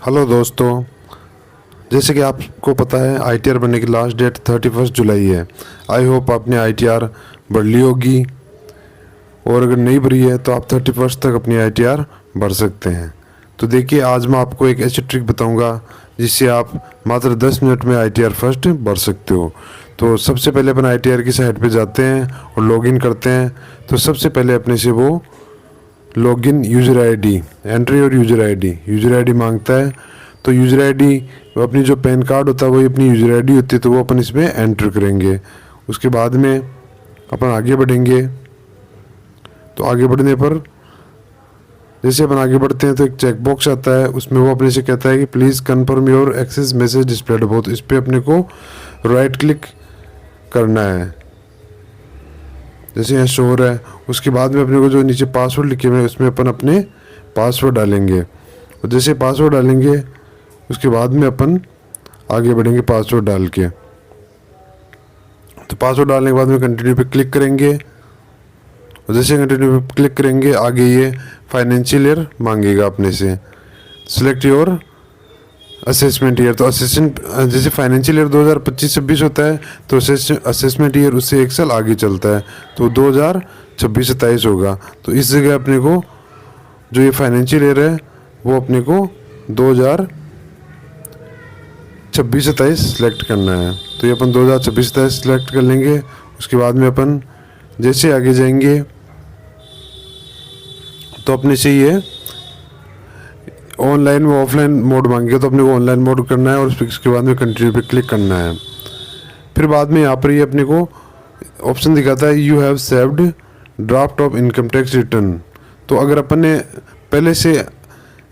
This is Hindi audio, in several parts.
हेलो दोस्तों, जैसे कि आपको पता है आईटीआर बनने की लास्ट डेट 31 जुलाई है। आई होप आपने आईटीआर भर ली होगी, और अगर नहीं भरी है तो आप 31 तक अपनी आईटीआर भर सकते हैं। तो देखिए, आज मैं आपको एक ऐसी ट्रिक बताऊंगा जिससे आप मात्र 10 मिनट में आईटीआर फर्स्ट भर सकते हो। तो सबसे पहले अपन आईटीआर की साइट पे जाते हैं और लॉगिन करते हैं। तो सबसे पहले अपने से वो लॉगिन यूज़र आईडी एंट्री और यूज़र आईडी मांगता है। तो यूज़र आईडी अपनी जो पैन कार्ड होता है वही अपनी यूज़र आईडी होती है, तो वो अपन इसमें एंटर करेंगे। उसके बाद में अपन आगे बढ़ेंगे। तो आगे बढ़ने पर जैसे अपन आगे बढ़ते हैं तो एक चेक बॉक्स आता है, उसमें वो अपने से कहता है कि please confirm your access message displayed above. तो इस पर अपने को राइट क्लिक करना है, जैसे यहाँ शो हो रहा है। उसके बाद में अपने को जो नीचे पासवर्ड लिखे हुए हैं उसमें अपन अपने पासवर्ड डालेंगे, और जैसे पासवर्ड डालेंगे उसके बाद में अपन आगे बढ़ेंगे पासवर्ड डाल के। तो पासवर्ड डालने के बाद में कंटिन्यू पे क्लिक करेंगे, और जैसे कंटिन्यू पे क्लिक करेंगे आगे ये फाइनेंशियल ईयर मांगेगा अपने से। Select your assessment year. तो असेसमेंट जैसे फाइनेंशियल ईयर 2025-26 होता है, तो असेसमेंट ईयर उससे एक साल आगे चलता है, तो 2026-27 होगा। तो इस जगह अपने को जो ये फाइनेंशियल ईयर है वो अपने को 2026-27 सेलेक्ट करना है। तो ये अपन 2026-27 सेलेक्ट कर लेंगे। उसके बाद में अपन जैसे आगे जाएंगे तो अपने से ये ऑनलाइन व ऑफलाइन मोड मांगेगा, तो अपने को ऑनलाइन मोड करना है, और उसके बाद में कंटिन्यू पे क्लिक करना है। फिर बाद में यहाँ पर ये अपने को ऑप्शन दिखाता है you have saved draft of income tax return. तो अगर अपन ने पहले से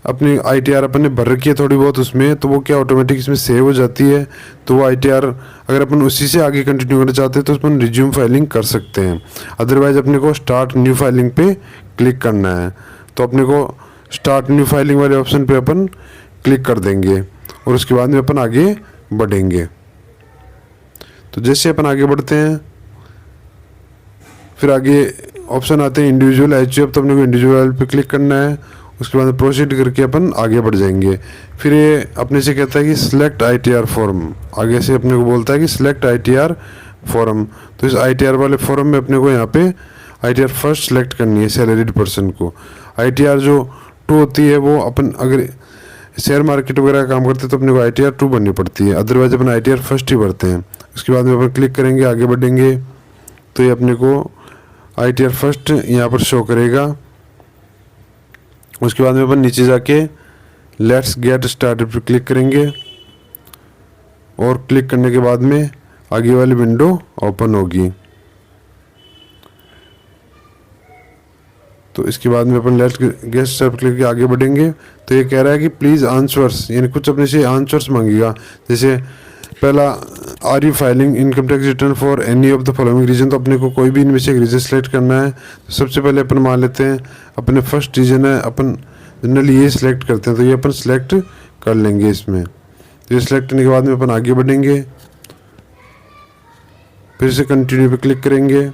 अपनी आईटीआर अपन ने भर रखी है थोड़ी बहुत उसमें, तो वो क्या ऑटोमेटिक इसमें सेव हो जाती है। तो वो आईटीआर अगर अपन उसी से आगे कंटिन्यू करना चाहते हैं तो अपन रिज्यूम फाइलिंग कर सकते हैं। अदरवाइज अपने को स्टार्ट न्यू फाइलिंग पे क्लिक करना है। तो अपने को स्टार्ट न्यू फाइलिंग वाले ऑप्शन पे अपन क्लिक कर देंगे, और उसके बाद में अपन आगे बढ़ेंगे। तो जैसे अपन आगे बढ़ते हैं फिर आगे ऑप्शन आते हैं इंडिविजुअल एचयूएफ। तो अपने को इंडिविजुअल पे क्लिक करना है, उसके बाद प्रोसीड करके अपन आगे बढ़ जाएंगे। फिर ये अपने से कहता है कि सिलेक्ट आईटीआर फॉर्म। आगे से अपने को बोलता है कि सिलेक्ट आईटीआर फॉर्म। तो इस आईटीआर वाले फॉर्म में अपने को यहाँ पे आईटीआर फर्स्ट सेलेक्ट करनी है सैलरीड पर्सन को। आईटीआर जो 2 होती है वो अपन अगर शेयर मार्केट वगैरह का काम करते हैं तो अपने को आईटीआर 2 भरनी पड़ती है, अदरवाइज अपन आईटीआर फर्स्ट ही भरते हैं। उसके बाद में अपन क्लिक करेंगे, आगे बढ़ेंगे, तो ये अपने को आईटीआर फर्स्ट यहाँ पर शो करेगा। उसके बाद में अपन नीचे जाके लेट्स गेट स्टार्टेड पर क्लिक करेंगे, और क्लिक करने के बाद में आगे वाली विंडो ओपन होगी। तो इसके बाद में अपन लेट्स गेट स्टार्ट क्लिक करके आगे बढ़ेंगे। तो ये कह रहा है कि प्लीज़ आंसर्स, यानी कुछ अपने से आंसर्स मांगेगा। जैसे पहला are you filing income tax return for any of the following reason. तो अपने को कोई भी इनमें से एक रीजन सेलेक्ट करना है। तो सबसे पहले अपन मान लेते हैं अपने फर्स्ट रीजन है, अपन जनरली ये सिलेक्ट करते हैं, तो ये अपन सेलेक्ट कर लेंगे इसमें। तो ये सिलेक्ट करने के बाद में अपन आगे बढ़ेंगे, फिर से कंटिन्यू पे क्लिक करेंगे।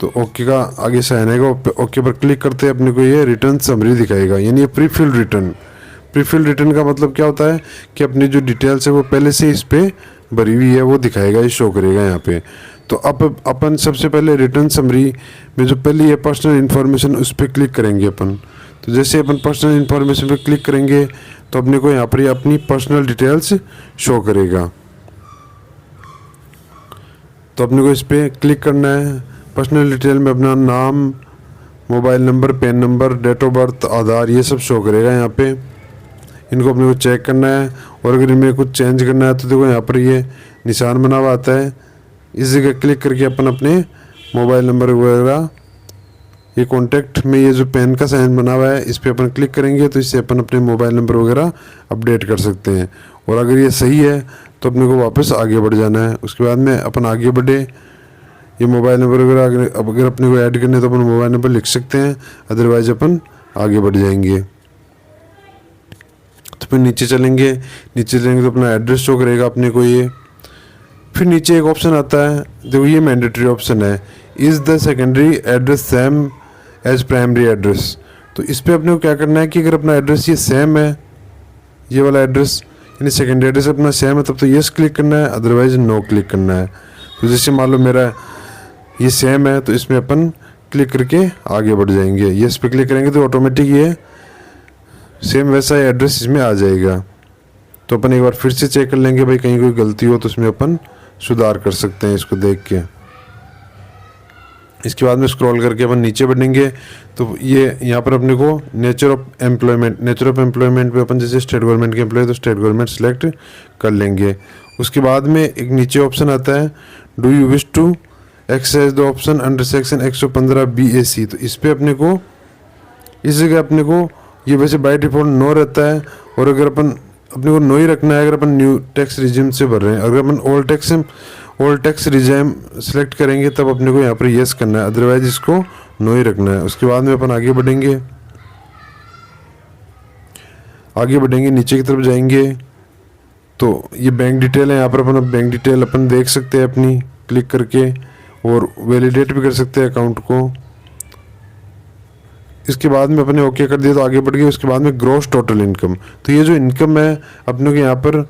तो ओके का आगे साइन आएगा, ओके पर क्लिक करते हैं अपने को ये रिटर्न समरी दिखाएगा, यानी ये प्रीफिल्ड रिटर्न। प्रीफिल्ड रिटर्न का मतलब क्या होता है कि अपनी जो डिटेल्स है वो पहले से इस पे भरी हुई है वो दिखाएगा, ये शो करेगा यहाँ पे। तो अब अपन सबसे पहले रिटर्न समरी में जो पहली है पर्सनल इन्फॉर्मेशन उस पर क्लिक करेंगे अपन। तो जैसे अपन पर्सनल इन्फॉर्मेशन पे क्लिक करेंगे तो अपने को यहाँ पर ये अपनी पर्सनल डिटेल्स शो करेगा। तो अपने को इस पर क्लिक करना है। पर्सनल डिटेल में अपना नाम, mobile number, PAN number, date of birth, Aadhaar, ये सब शो करेगा यहाँ पे। इनको अपने को चेक करना है, और अगर इनमें कुछ चेंज करना है तो देखो यहाँ पर ये निशान बना हुआ आता है, इस जगह क्लिक करके अपन अपने मोबाइल नंबर वगैरह, ये कॉन्टैक्ट में ये जो पेन का साइन बना हुआ है इस पर अपन क्लिक करेंगे, तो इससे अपन अपने मोबाइल नंबर वगैरह अपडेट कर सकते हैं। और अगर ये सही है तो अपने को वापस आगे बढ़ जाना है। उसके बाद में अपन आगे बढ़े, ये मोबाइल नंबर वगैरह अगर अपने को ऐड करने तो अपन मोबाइल नंबर लिख सकते हैं, अदरवाइज अपन आगे बढ़ जाएंगे। तो फिर नीचे चलेंगे तो अपना एड्रेस शो करेगा अपने को ये। फिर नीचे एक ऑप्शन आता है, देखो ये मैंडेटरी ऑप्शन है, is the secondary address same as primary address. तो इस पर अपने को क्या करना है कि अगर अपना एड्रेस ये सेम है ये वाला एड्रेस यानी सेकेंडरी एड्रेस अपना सेम है तब तो येस क्लिक करना है, अदरवाइज नो क्लिक करना है। तो जैसे मान लो मेरा ये सेम है तो इसमें अपन क्लिक करके आगे बढ़ जाएंगे। येस पे क्लिक करेंगे तो ऑटोमेटिक ये सेम वैसा एड्रेस इसमें आ जाएगा। तो अपन एक बार फिर से चेक कर लेंगे भाई कहीं कोई गलती हो तो उसमें अपन सुधार कर सकते हैं इसको देख के। इसके बाद में स्क्रॉल करके अपन नीचे बढ़ेंगे तो ये यहाँ पर अपने को नेचर ऑफ एम्प्लॉयमेंट पे अपन जैसे स्टेट गवर्नमेंट के एम्प्लॉय तो स्टेट गवर्नमेंट सेलेक्ट कर लेंगे। उसके बाद में एक नीचे ऑप्शन आता है do you wish to exercise the option under section 115 BAC। तो इस पर अपने को इस जगह अपने को ये वैसे बाय डिफॉल्ट नो रहता है, और अगर अपन अपने को नो ही रखना है अगर अपन न्यू टैक्स रिजिम से भर रहे हैं। अगर अपन ओल्ड टैक्स रिजिम सेलेक्ट करेंगे तब अपने को यहाँ पर येस करना है, अदरवाइज इसको नो ही रखना है। उसके बाद में अपन आगे बढ़ेंगे नीचे की तरफ जाएंगे तो ये बैंक डिटेल है। यहाँ पर अपन बैंक डिटेल अपन देख सकते हैं अपनी क्लिक करके, और वैलिडेट भी कर सकते हैं अकाउंट को। इसके बाद में अपने ओके कर दिया तो आगे बढ़ गए। उसके बाद में ग्रॉस टोटल इनकम, तो ये जो इनकम है अपने को यहाँ पर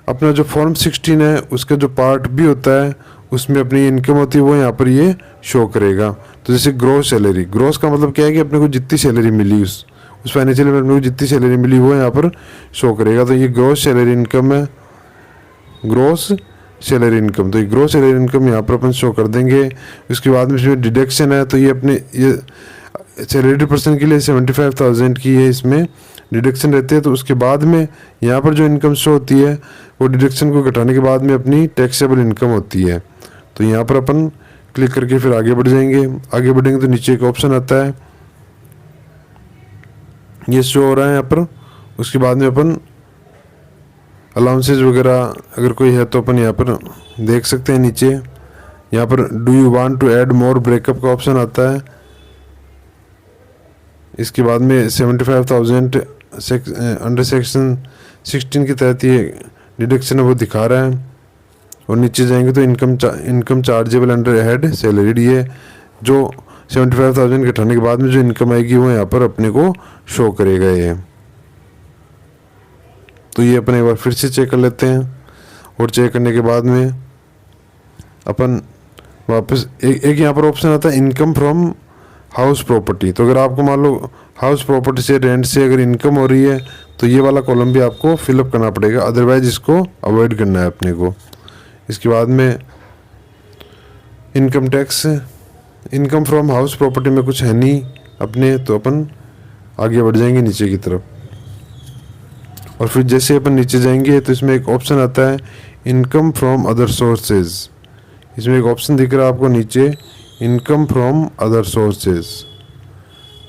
अपना जो फॉर्म 16 है उसका जो पार्ट भी होता है उसमें अपनी इनकम होती है वो यहाँ पर ये शो करेगा। तो जैसे ग्रॉस सैलरी, ग्रॉस का मतलब क्या है कि अपने को जितनी सैलरी मिली उस फाइनेंशियल ईयर में अपने को जितनी सैलरी मिली वो यहाँ पर शो करेगा। तो ये ग्रॉस सैलरी इनकम है, ग्रॉस सैलरी इनकम। तो ये ग्रॉस सैलरी इनकम यहाँ पर अपन शो कर देंगे। उसके बाद में इसमें डिडक्शन है तो ये अपने ये सैलरी पर्सन के लिए 75,000 की है इसमें डिडक्शन रहती है। तो उसके बाद में यहाँ पर जो इनकम शो होती है वो डिडक्शन को घटाने के बाद में अपनी टैक्सेबल इनकम होती है। तो यहाँ पर अपन क्लिक करके फिर आगे बढ़ जाएंगे। आगे बढ़ेंगे तो नीचे एक ऑप्शन आता है ये शो हो रहा है यहाँ पर। उसके बाद में अपन अलाउंसेज वगैरह अगर कोई है तो अपन यहाँ पर देख सकते हैं। नीचे यहाँ पर do you want to add more breakup का ऑप्शन आता है। इसके बाद में 75,000 अंडर सेक्शन 16 के तहत ये डिडक्शन है वो दिखा रहा है। और नीचे जाएंगे तो income chargeable under head salary, ये जो 75,000 घटाने के बाद में जो इनकम आएगी वो यहाँ पर अपने को शो करेगा ये। तो ये अपन एक बार फिर से चेक कर लेते हैं, और चेक करने के बाद में अपन वापस एक यहाँ पर ऑप्शन आता है इनकम फ्रॉम हाउस प्रॉपर्टी। तो अगर आपको मान लो हाउस प्रॉपर्टी से रेंट से अगर इनकम हो रही है तो ये वाला कॉलम भी आपको फिलअप करना पड़ेगा, अदरवाइज इसको अवॉइड करना है अपने को। इसके बाद में income tax, income from house property में कुछ है नहीं अपने, तो अपन आगे बढ़ जाएंगे नीचे की तरफ। और फिर जैसे अपन नीचे जाएंगे तो इसमें एक ऑप्शन आता है इनकम फ्रॉम अदर सोर्सेज। इसमें एक ऑप्शन दिख रहा है आपको नीचे इनकम फ्रॉम अदर सोर्सेज।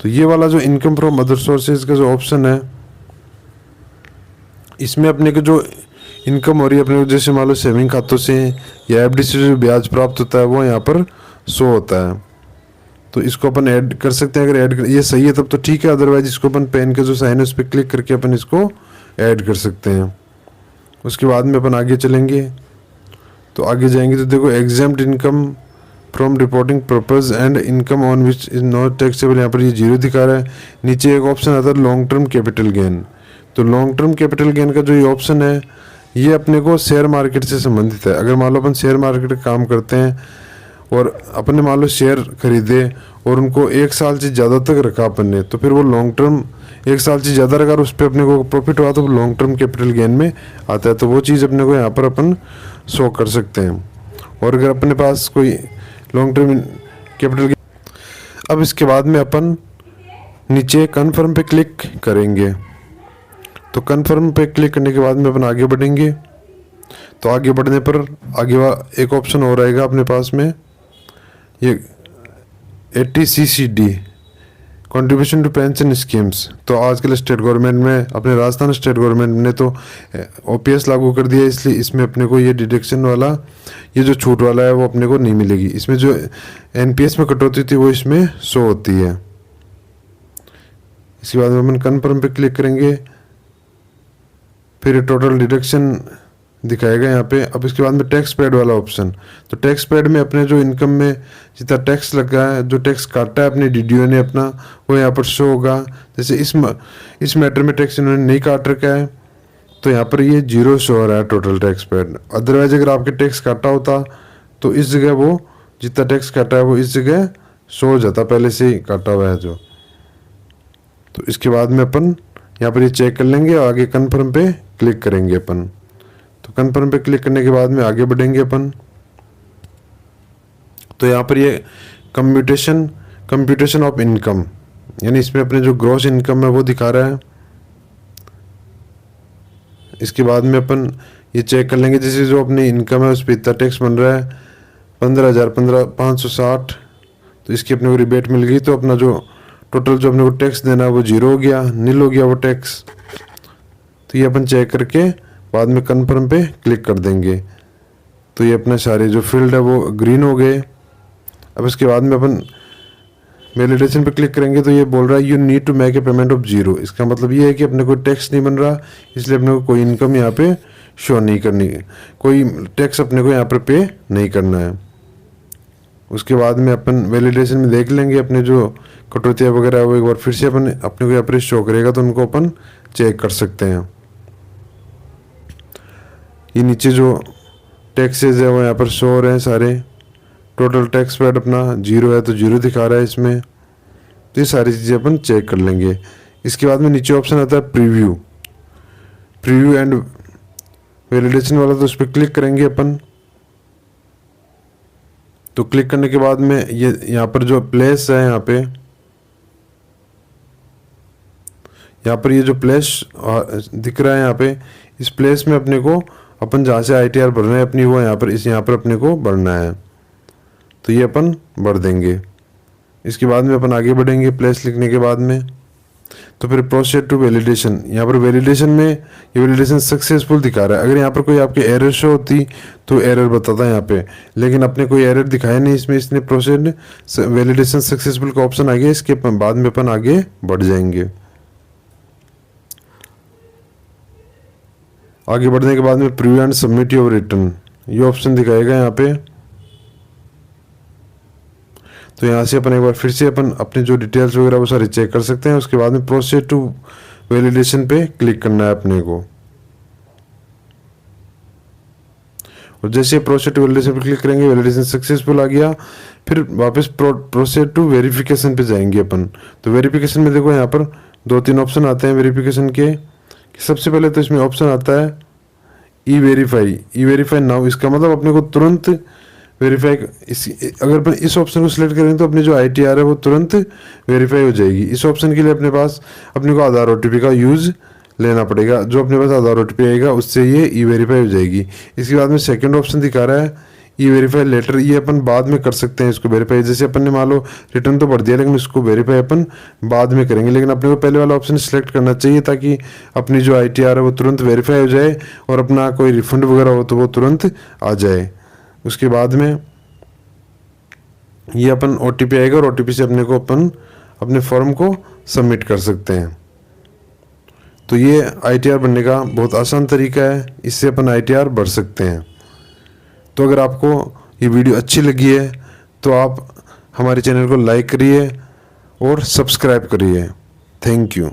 तो ये वाला जो इनकम फ्रॉम अदर सोर्सेज का जो ऑप्शन है इसमें अपने को जो इनकम हो रही है अपने को जैसे मान लो सेविंग खातों से या एफडी से जो ब्याज प्राप्त होता है वो यहाँ पर शो होता है। तो इसको अपन ऐड कर सकते हैं, अगर ऐड ये सही है तब तो ठीक है, अदरवाइज इसको अपन पेन के जो साइन है उस पर क्लिक करके अपन इसको ऐड कर सकते हैं। उसके बाद में अपन आगे चलेंगे तो आगे जाएंगे तो देखो exempt income from reporting purpose and income on which is not taxable, यहाँ पर ये 0 दिखा रहा है। नीचे एक ऑप्शन आता है लॉन्ग टर्म कैपिटल गेन। तो लॉन्ग टर्म कैपिटल गेन का जो ये ऑप्शन है ये अपने को शेयर मार्केट से संबंधित है। अगर मान लो अपन शेयर मार्केट का काम करते हैं और अपन ने मान लो शेयर खरीदे और उनको 1 साल से ज़्यादा तक रखा अपन ने, तो फिर वो लॉन्ग टर्म 1 साल से ज़्यादा रखा और उस पर अपने को प्रॉफिट हुआ तो वो लॉन्ग टर्म कैपिटल गेन में आता है। तो वो चीज़ अपने को यहाँ पर अपन शो कर सकते हैं। और अगर अपने पास कोई लॉन्ग टर्म कैपिटल गेन, अब इसके बाद में अपन नीचे कन्फर्म पे क्लिक करेंगे। तो कन्फर्म पे क्लिक करने के बाद में अपन आगे बढ़ेंगे। तो आगे बढ़ने पर आगे एक ऑप्शन और आएगा अपने पास में ये 80CCD contribution to pension schemes. तो आजकल स्टेट गवर्नमेंट में अपने राजस्थान स्टेट गवर्नमेंट ने तो OPS लागू कर दिया, इसलिए इसमें अपने को ये डिडक्शन वाला ये जो छूट वाला है वो अपने को नहीं मिलेगी। इसमें जो NPS में कटौती थी वो इसमें शो होती है। इसके बाद में अपन कन्फर्म पे क्लिक करेंगे, फिर टोटल डिडक्शन दिखाएगा यहाँ पे। अब इसके बाद में टैक्स पेड वाला ऑप्शन, तो टैक्स पेड में अपने जो इनकम में जितना टैक्स लगा है, जो टैक्स काटा है अपने DDO ने अपना, वो यहाँ पर शो होगा। जैसे इस मैटर में टैक्स इन्होंने नहीं काट रखा है तो यहाँ पर ये 0 शो हो रहा है टोटल टैक्स पेड। अदरवाइज अगर आपके टैक्स काटा होता तो इस जगह वो जितना टैक्स काटा है वो इस जगह शो हो जाता, पहले से ही काटा हुआ है जो। तो इसके बाद में अपन यहाँ पर ये चेक कर लेंगे और आगे कन्फर्म पे क्लिक करेंगे अपन। तो कन्फर्म पे क्लिक करने के बाद में आगे बढ़ेंगे अपन। तो यहाँ पर ये कंप्यूटेशन ऑफ इनकम, यानी इसमें अपने जो ग्रॉस इनकम है वो दिखा रहा है। इसके बाद में अपन ये चेक कर लेंगे, जैसे जो अपनी इनकम है उस पर इतना टैक्स बन रहा है 15,560, तो इसकी अपने को रिबेट मिल गई। तो अपना जो टोटल जो अपने को टैक्स देना है वो 0 हो गया, नील हो गया वो टैक्स। तो ये अपन चेक करके बाद में कन्फर्म पे क्लिक कर देंगे। तो ये अपने सारे जो फील्ड है वो ग्रीन हो गए। अब इसके बाद में अपन वैलिडेशन पे क्लिक करेंगे तो ये बोल रहा है you need to make a payment of 0। इसका मतलब ये है कि अपने को टैक्स नहीं बन रहा, इसलिए अपने को कोई इनकम यहाँ पे शो नहीं करनी, कोई टैक्स अपने को यहाँ पर पे नहीं करना है। उसके बाद में अपन वैलिडेशन में देख लेंगे अपने जो कटौतियाँ वगैरह वो एक बार फिर से अपन अपने को यहाँ पर शो करेगा, तो उनको अपन चेक कर सकते हैं। ये नीचे जो टैक्सेज है वो यहाँ पर शो हो रहे हैं सारे। टोटल टैक्स पेड अपना 0 है तो 0 दिखा रहा है इसमें। तो ये सारी चीज़ें अपन चेक कर लेंगे। इसके बाद में नीचे ऑप्शन आता है प्रीव्यू एंड वैलिडेशन वाला, तो उस पर क्लिक करेंगे अपन। तो क्लिक करने के बाद में ये यहाँ पर जो प्लेस है यहाँ पर ये जो प्लेस दिख रहा है यहाँ पे, इस प्लेस में अपने को अपन जहाँ से ITR भरना है अपनी वो यहाँ पर अपने को भरना है। तो ये अपन भर देंगे। इसके बाद में अपन आगे बढ़ेंगे प्लेस लिखने के बाद में। तो फिर प्रोसीड टू वैलिडेशन, यहाँ पर वैलिडेशन में ये वैलिडेशन सक्सेसफुल दिखा रहा है। अगर यहाँ पर कोई आपके एरर शो होती तो एरर बताता है यहाँ पे, लेकिन अपने कोई एरर दिखाया नहीं इसमें, इसने प्रोसीड वैलिडेशन सक्सेसफुल का ऑप्शन आ गया। इसके बाद में अपन आगे बढ़ जाएंगे। आगे बढ़ने के बाद में preview and submit your return, ये ऑप्शन दिखाएगा यहाँ पे। तो यहाँ से अपन एक बार फिर से अपन अपने जो डिटेल्स वगैरह वो सारी चेक कर सकते हैं। उसके बाद में प्रोसीड टू वैलिडेशन पे क्लिक करना है अपने को। और जैसे प्रोसीड टू वैलिडेशन पे क्लिक करेंगे, वैलिडेशन सक्सेसफुल आ गया। फिर वापस प्रोसीड टू वेरिफिकेशन पे जाएंगे अपन। तो वेरिफिकेशन में देखो यहाँ पर 2-3 ऑप्शन आते हैं वेरिफिकेशन के। सबसे पहले तो इसमें ऑप्शन आता है ई वेरीफाई नाउ। इसका मतलब अपने को तुरंत वेरीफाई, अगर अपन इस ऑप्शन को सिलेक्ट करेंगे तो अपनी जो ITR है वो तुरंत वेरीफाई हो जाएगी। इस ऑप्शन के लिए अपने को आधार OTP का यूज़ लेना पड़ेगा। जो अपने पास आधार OTP आएगा उससे ये ई वेरीफाई हो जाएगी। इसके बाद में सेकंड ऑप्शन दिखा रहा है ई वेरीफाई लेटर, ये अपन बाद में कर सकते हैं इसको वेरीफाई। जैसे अपन ने मान लो रिटर्न तो भर दिया, लेकिन इसको वेरीफाई अपन बाद में करेंगे। लेकिन अपने को पहले वाला ऑप्शन सेलेक्ट करना चाहिए ताकि अपनी जो ITR है वो तुरंत वेरीफाई हो जाए और अपना कोई रिफंड वगैरह हो तो वो तुरंत आ जाए। उसके बाद में ये अपन OTP आएगा और OTP से अपने को अपन अपने फॉर्म को सबमिट कर सकते हैं। तो ये ITR बनने का बहुत आसान तरीका है, इससे अपन ITR भर सकते हैं। तो अगर आपको ये वीडियो अच्छी लगी है तो आप हमारे चैनल को लाइक करिए और सब्सक्राइब करिए। Thank you.